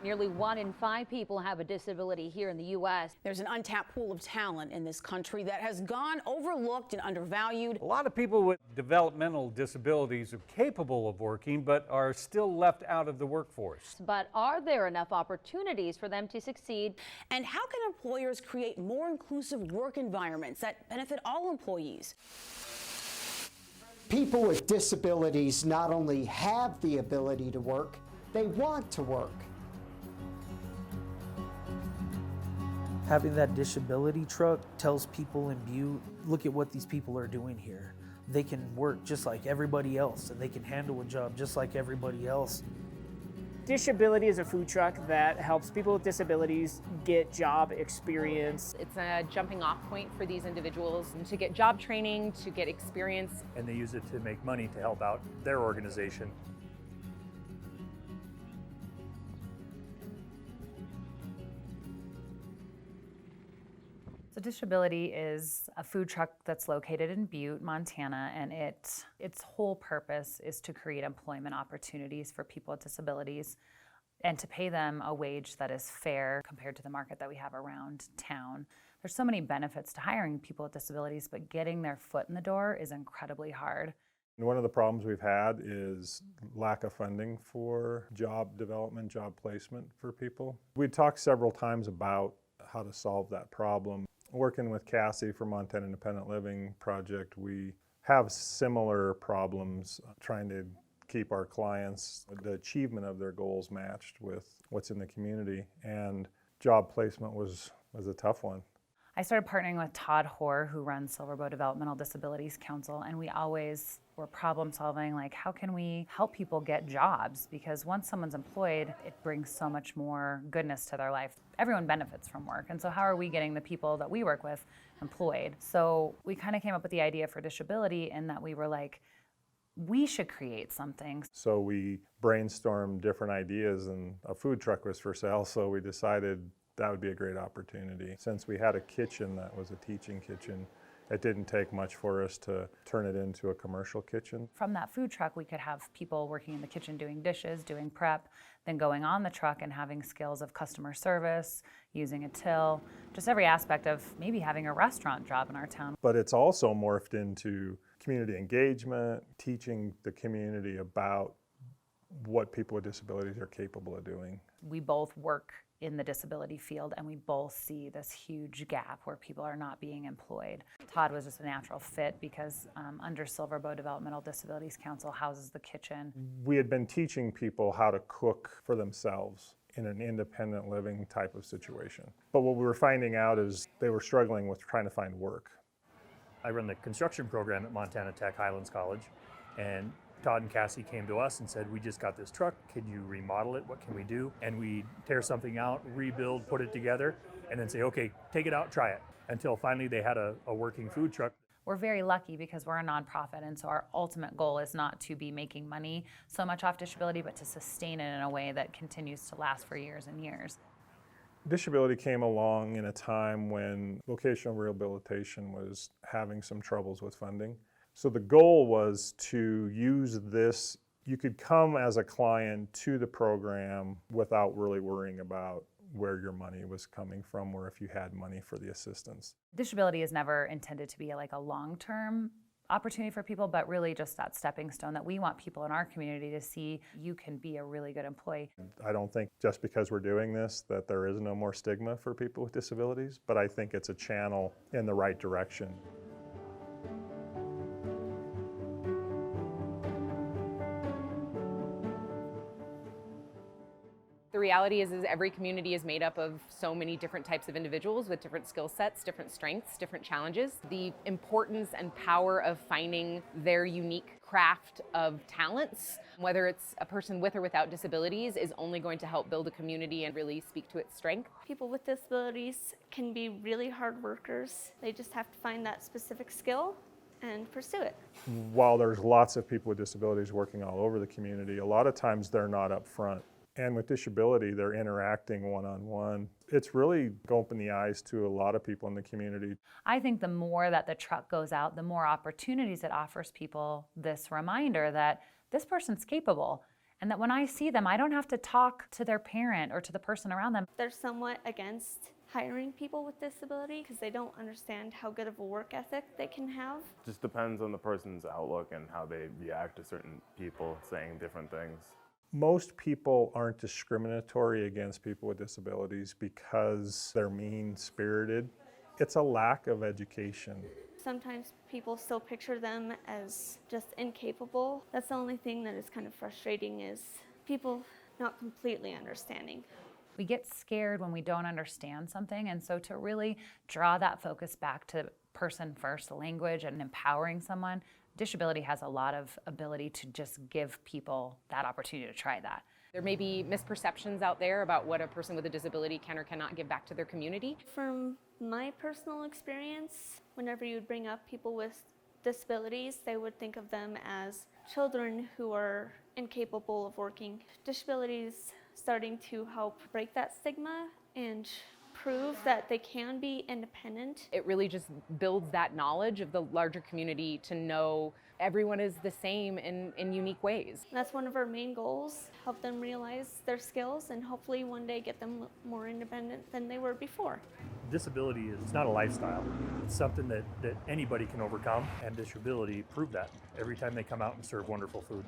Nearly 1 in 5 people have a disability here in the U.S. There's an untapped pool of talent in this country that has gone overlooked and undervalued. A lot of people with developmental disabilities are capable of working, but are still left out of the workforce. But are there enough opportunities for them to succeed? And how can employers create more inclusive work environments that benefit all employees? People with disabilities not only have the ability to work, they want to work. Having that disability truck tells people in Butte, look at what these people are doing here. They can work just like everybody else, and they can handle a job just like everybody else. Disability is a food truck that helps people with disabilities get job experience. It's a jumping off point for these individuals to get job training, to get experience. And they use it to make money to help out their organization. So Disability is a food truck that's located in Butte, Montana, and its whole purpose is to create employment opportunities for people with disabilities and to pay them a wage that is fair compared to the market that we have around town. There's so many benefits to hiring people with disabilities, but getting their foot in the door is incredibly hard. One of the problems we've had is lack of funding for job development, job placement for people. We talked several times about how to solve that problem. Working with Cassie for Montana Independent Living Project, we have similar problems trying to keep our clients, the achievement of their goals matched with what's in the community, and job placement was a tough one. I started partnering with Todd Hoare, who runs Silverbow Developmental Disabilities Council, and we always were problem solving, like how can we help people get jobs? Because once someone's employed, it brings so much more goodness to their life. Everyone benefits from work, and so how are we getting the people that we work with employed? So we kind of came up with the idea for disability in that we were like, we should create something. So we brainstormed different ideas, and a food truck was for sale, so we decided that would be a great opportunity. Since we had a kitchen that was a teaching kitchen, it didn't take much for us to turn it into a commercial kitchen. From that food truck, we could have people working in the kitchen doing dishes, doing prep, then going on the truck and having skills of customer service, using a till, just every aspect of maybe having a restaurant job in our town. But it's also morphed into community engagement, teaching the community about what people with disabilities are capable of doing. We both work in the disability field, and we both see this huge gap where people are not being employed. Todd was just a natural fit because under Silverbow Developmental Disabilities Council houses the kitchen. We had been teaching people how to cook for themselves in an independent living type of situation. But what we were finding out is they were struggling with trying to find work. I run the construction program at Montana Tech Highlands College, and Todd and Cassie came to us and said, we just got this truck, can you remodel it, what can we do? And we tear something out, rebuild, put it together, and then say, okay, take it out, try it. Until finally they had a working food truck. We're very lucky because we're a nonprofit, and so our ultimate goal is not to be making money so much off disability, but to sustain it in a way that continues to last for years and years. Disability came along in a time when vocational rehabilitation was having some troubles with funding. So the goal was to use this. You could come as a client to the program without really worrying about where your money was coming from or if you had money for the assistance. Disability is never intended to be like a long-term opportunity for people, but really just that stepping stone that we want people in our community to see you can be a really good employee. I don't think just because we're doing this that there is no more stigma for people with disabilities, but I think it's a channel in the right direction. The reality is every community is made up of so many different types of individuals with different skill sets, different strengths, different challenges. The importance and power of finding their unique craft of talents, whether it's a person with or without disabilities, is only going to help build a community and really speak to its strength. People with disabilities can be really hard workers. They just have to find that specific skill and pursue it. While there's lots of people with disabilities working all over the community, a lot of times they're not up front. And with disability, they're interacting one-on-one. It's really opened the eyes to a lot of people in the community. I think the more that the truck goes out, the more opportunities it offers people this reminder that this person's capable And that when I see them, I don't have to talk to their parent or to the person around them. They're somewhat against hiring people with disability because they don't understand how good of a work ethic they can have. Just depends on the person's outlook and how they react to certain people saying different things. Most people aren't discriminatory against people with disabilities because they're mean-spirited. It's a lack of education. Sometimes people still picture them as just incapable. That's the only thing that is kind of frustrating, is people not completely understanding. We get scared when we don't understand something, and so to really draw that focus back to person first language and empowering someone, disability has a lot of ability to just give people that opportunity to try that. There may be misperceptions out there about what a person with a disability can or cannot give back to their community. From my personal experience, whenever you would bring up people with disabilities, they would think of them as children who are incapable of working. Disabilities starting to help break that stigma and prove that they can be independent. It really just builds that knowledge of the larger community to know everyone is the same in unique ways. That's one of our main goals, help them realize their skills and hopefully one day get them more independent than they were before. Disability is not a lifestyle. It's something that anybody can overcome, and disability prove that every time they come out and serve wonderful food.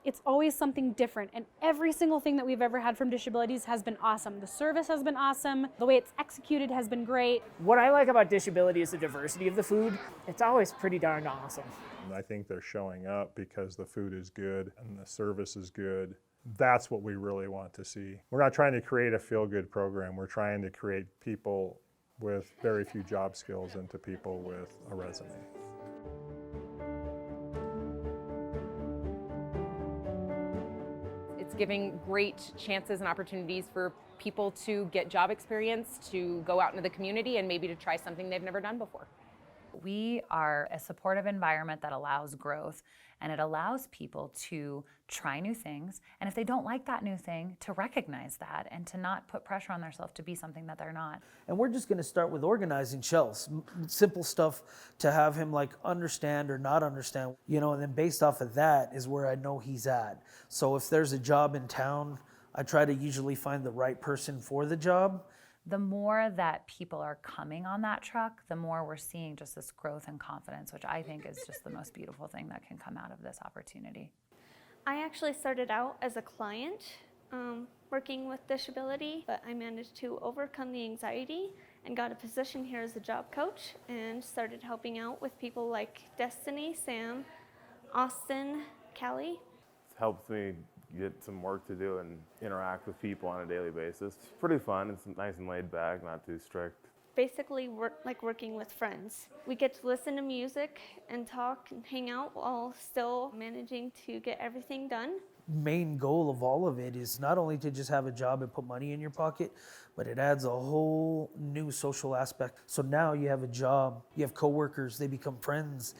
It's always something different, and every single thing that we've ever had from Disabilities has been awesome. The service has been awesome. The way it's executed has been great. What I like about Disability is the diversity of the food. It's always pretty darn awesome. And I think they're showing up because the food is good and the service is good. That's what we really want to see. We're not trying to create a feel-good program. We're trying to create people with very few job skills into people with a resume. It's giving great chances and opportunities for people to get job experience, to go out into the community, and maybe to try something they've never done before. We are a supportive environment that allows growth, and it allows people to try new things, and if they don't like that new thing, to recognize that and to not put pressure on themselves to be something that they're not. And we're just going to start with organizing shelves, simple stuff to have him like understand or not understand, you know, and then based off of that is where I know he's at. So if there's a job in town, I try to usually find the right person for the job. The more that people are coming on that truck, the more we're seeing just this growth and confidence, which I think is just the most beautiful thing that can come out of this opportunity. I actually started out as a client working with disability, but I managed to overcome the anxiety and got a position here as a job coach and started helping out with people like Destiny, Sam, Austin, Callie. It helps me get some work to do and interact with people on a daily basis. It's pretty fun. It's nice and laid back, not too strict. Basically like working with friends. We get to listen to music and talk and hang out while still managing to get everything done. Main goal of all of it is not only to just have a job and put money in your pocket, but it adds a whole new social aspect. So now you have a job, you have coworkers, they become friends.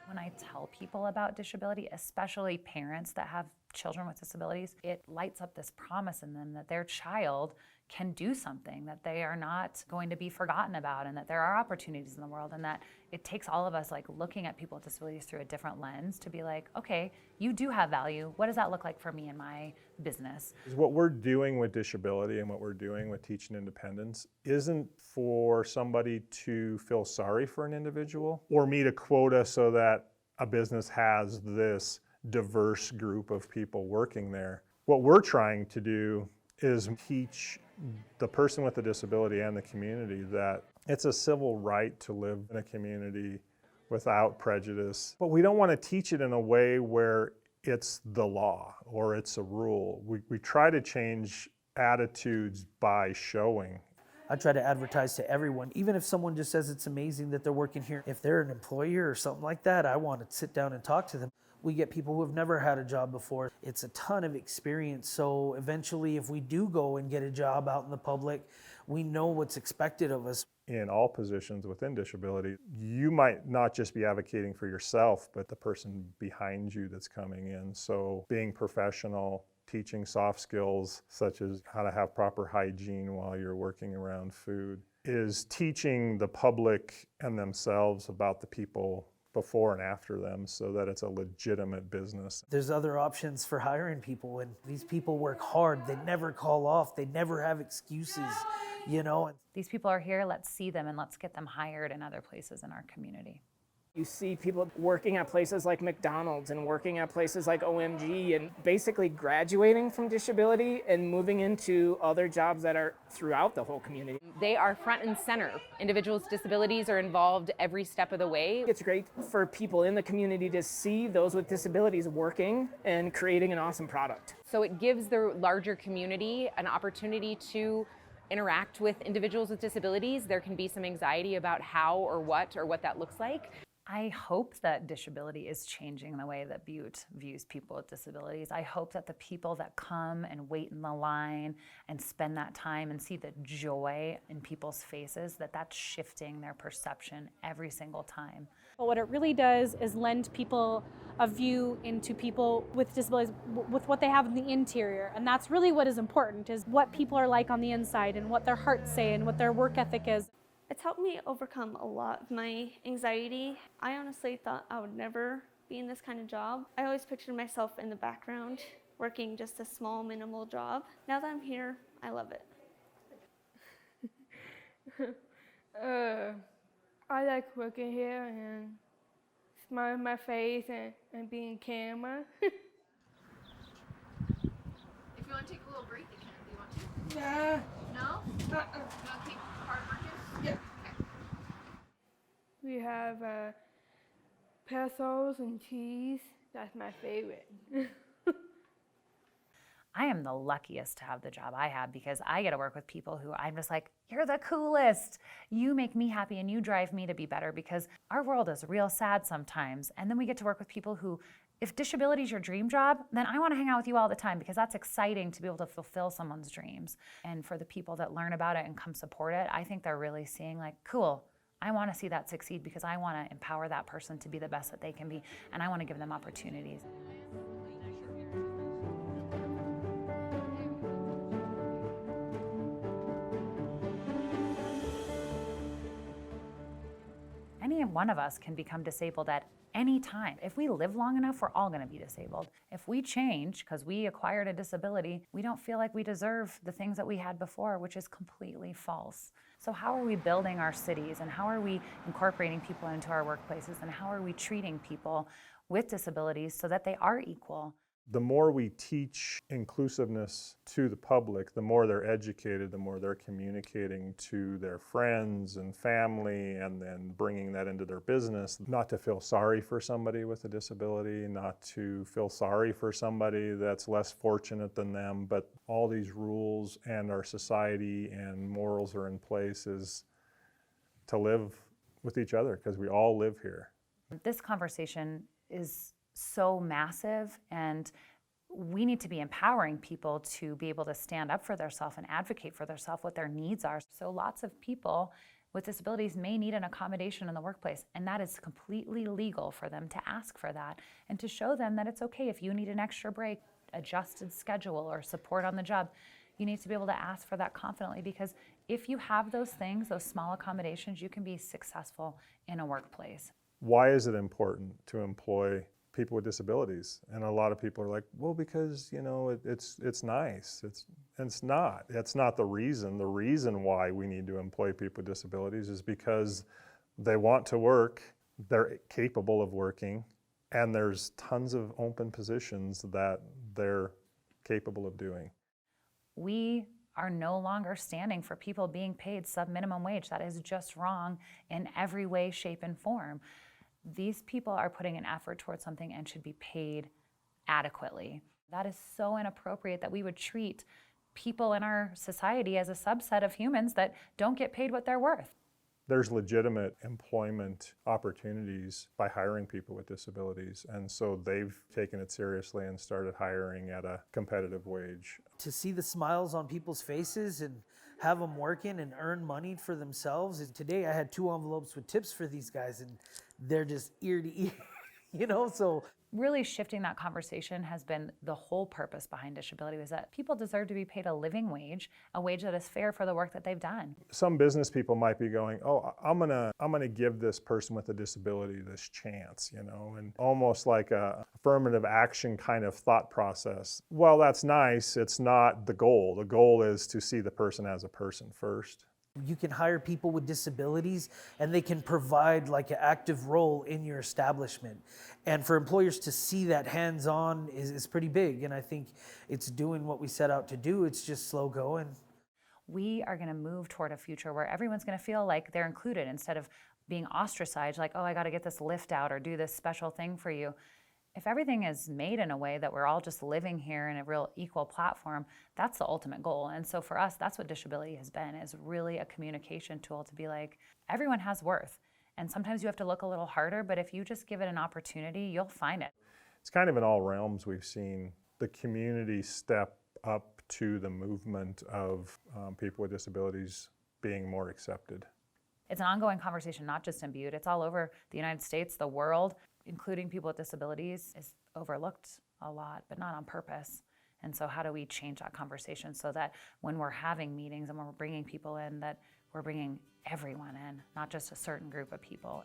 When I tell people about disability, especially parents that have children with disabilities, it lights up this promise in them that their child can do something, that they are not going to be forgotten about, and that there are opportunities in the world, and that it takes all of us like looking at people with disabilities through a different lens to be like, okay, you do have value. What does that look like for me and my business? What we're doing with disability and what we're doing with Teaching Independence isn't for somebody to feel sorry for an individual or meet a quota so that a business has this diverse group of people working there. What we're trying to do is teach the person with a disability and the community that it's a civil right to live in a community without prejudice. But we don't want to teach it in a way where it's the law or it's a rule. We try to change attitudes by showing. I try to advertise to everyone, even if someone just says it's amazing that they're working here. If they're an employer or something like that, I want to sit down and talk to them. We get people who have never had a job before. It's a ton of experience. So eventually, if we do go and get a job out in the public, we know what's expected of us. In all positions within disability, you might not just be advocating for yourself, but the person behind you that's coming in. So being professional, teaching soft skills such as how to have proper hygiene while you're working around food is teaching the public and themselves about the people before and after them so that it's a legitimate business. There's other options for hiring people, and these people work hard. They never call off. They never have excuses, you know. These people are here, let's see them and let's get them hired in other places in our community. You see people working at places like McDonald's and working at places like OMG and basically graduating from disability and moving into other jobs that are throughout the whole community. They are front and center. Individuals with disabilities are involved every step of the way. It's great for people in the community to see those with disabilities working and creating an awesome product. So it gives the larger community an opportunity to interact with individuals with disabilities. There can be some anxiety about how or what that looks like. I hope that disability is changing the way that Butte views people with disabilities. I hope that the people that come and wait in the line and spend that time and see the joy in people's faces, that's shifting their perception every single time. But what it really does is lend people a view into people with disabilities, with what they have in the interior. And that's really what is important, is what people are like on the inside and what their hearts say and what their work ethic is. It's helped me overcome a lot of my anxiety. I honestly thought I would never be in this kind of job. I always pictured myself in the background, working just a small, minimal job. Now that I'm here, I love it. I like working here and smiling my face and being camera. If you want to take a little break, you can. Do you want to? Nah. No? You want to keep hard working? Yeah. Okay. We have pretzels and cheese. That's my favorite. I am the luckiest to have the job I have because I get to work with people who I'm just like, you're the coolest. You make me happy and you drive me to be better, because our world is real sad sometimes. And then we get to work with people who, if disability is your dream job, then I want to hang out with you all the time, because that's exciting to be able to fulfill someone's dreams. And for the people that learn about it and come support it, I think they're really seeing like, cool, I want to see that succeed because I want to empower that person to be the best that they can be, and I want to give them opportunities. Any one of us can become disabled at any time. If we live long enough, we're all going to be disabled. If we change because we acquired a disability, we don't feel like we deserve the things that we had before, which is completely false. So how are we building our cities, and how are we incorporating people into our workplaces, and how are we treating people with disabilities so that they are equal? The more we teach inclusiveness to the public, the more they're educated, the more they're communicating to their friends and family, and then bringing that into their business. Not to feel sorry for somebody with a disability, not to feel sorry for somebody that's less fortunate than them, but all these rules and our society and morals are in place is to live with each other, because we all live here. This conversation is so massive, and we need to be empowering people to be able to stand up for themselves and advocate for themselves, what their needs are. So lots of people with disabilities may need an accommodation in the workplace, and that is completely legal for them to ask for that, and to show them that it's okay if you need an extra break, adjusted schedule, or support on the job. You need to be able to ask for that confidently, because if you have those things, those small accommodations, you can be successful in a workplace. Why is it important to employ people with disabilities? And a lot of people are like, well, because, you know, it's nice. It's not. That's not the reason. The reason why we need to employ people with disabilities is because they want to work, they're capable of working, and there's tons of open positions that they're capable of doing. We are no longer standing for people being paid sub-minimum wage. That is just wrong in every way, shape, and form. These people are putting an effort towards something and should be paid adequately. That is so inappropriate that we would treat people in our society as a subset of humans that don't get paid what they're worth. There's legitimate employment opportunities by hiring people with disabilities, and so they've taken it seriously and started hiring at a competitive wage. To see the smiles on people's faces and have them working and earn money for themselves. And today I had 2 envelopes with tips for these guys, and they're just ear to ear, you know? So Really shifting that conversation has been the whole purpose behind disability, is that people deserve to be paid a living wage, a wage that is fair for the work that they've done. Some business people might be going, oh, I'm gonna give this person with a disability this chance, you know, and almost like a affirmative action kind of thought process. Well, that's nice. It's not the goal. The goal is to see the person as a person first. You can hire people with disabilities and they can provide like an active role in your establishment. And for employers to see that hands-on is pretty big. And I think it's doing what we set out to do. It's just slow going. We are going to move toward a future where everyone's going to feel like they're included instead of being ostracized, like, oh, I got to get this lift out or do this special thing for you. If everything is made in a way that we're all just living here in a real equal platform, that's the ultimate goal. And so for us, that's what disability has been, is really a communication tool to be like, everyone has worth. And sometimes you have to look a little harder, but if you just give it an opportunity, you'll find it. It's kind of in all realms we've seen the community step up to the movement of people with disabilities being more accepted. It's an ongoing conversation, not just in Butte. It's all over the United States, the world. Including people with disabilities is overlooked a lot, but not on purpose. And so how do we change that conversation so that when we're having meetings and when we're bringing people in, that we're bringing everyone in, not just a certain group of people.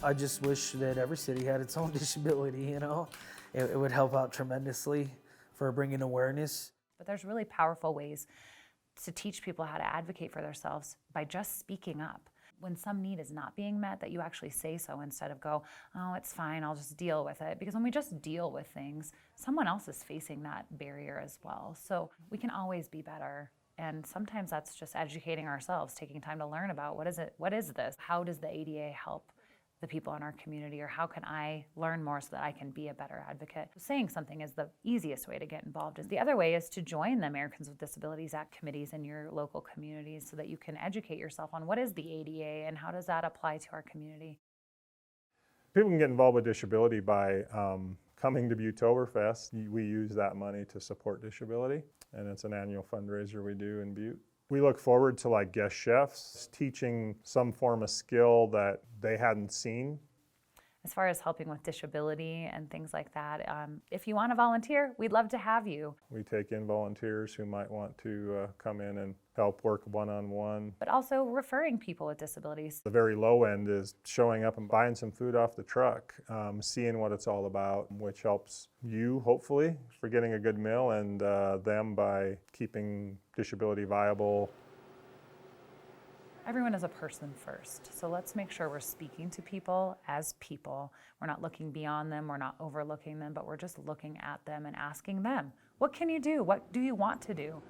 I just wish that every city had its own disability, you know. It would help out tremendously for bringing awareness. But there's really powerful ways to teach people how to advocate for themselves by just speaking up. When some need is not being met, that you actually say so instead of go, oh, it's fine, I'll just deal with it. Because when we just deal with things, someone else is facing that barrier as well. So we can always be better. And sometimes that's just educating ourselves, taking time to learn about what is this? How does the ADA help the people in our community, or how can I learn more so that I can be a better advocate? Saying something is the easiest way to get involved. The other way is to join the Americans with Disabilities Act committees in your local communities so that you can educate yourself on what is the ADA and how does that apply to our community. People can get involved with disability by coming to Buttetoberfest. We use that money to support disability, and it's an annual fundraiser we do in Butte. We look forward to like guest chefs teaching some form of skill that they hadn't seen. As far as helping with disability and things like that, if you want to volunteer, we'd love to have you. We take in volunteers who might want to come in and help work one-on-one. But also referring people with disabilities. The very low end is showing up and buying some food off the truck, seeing what it's all about, which helps you, hopefully, for getting a good meal, and them by keeping disability viable. Everyone is a person first, so let's make sure we're speaking to people as people. We're not looking beyond them, we're not overlooking them, but we're just looking at them and asking them, what can you do? What do you want to do?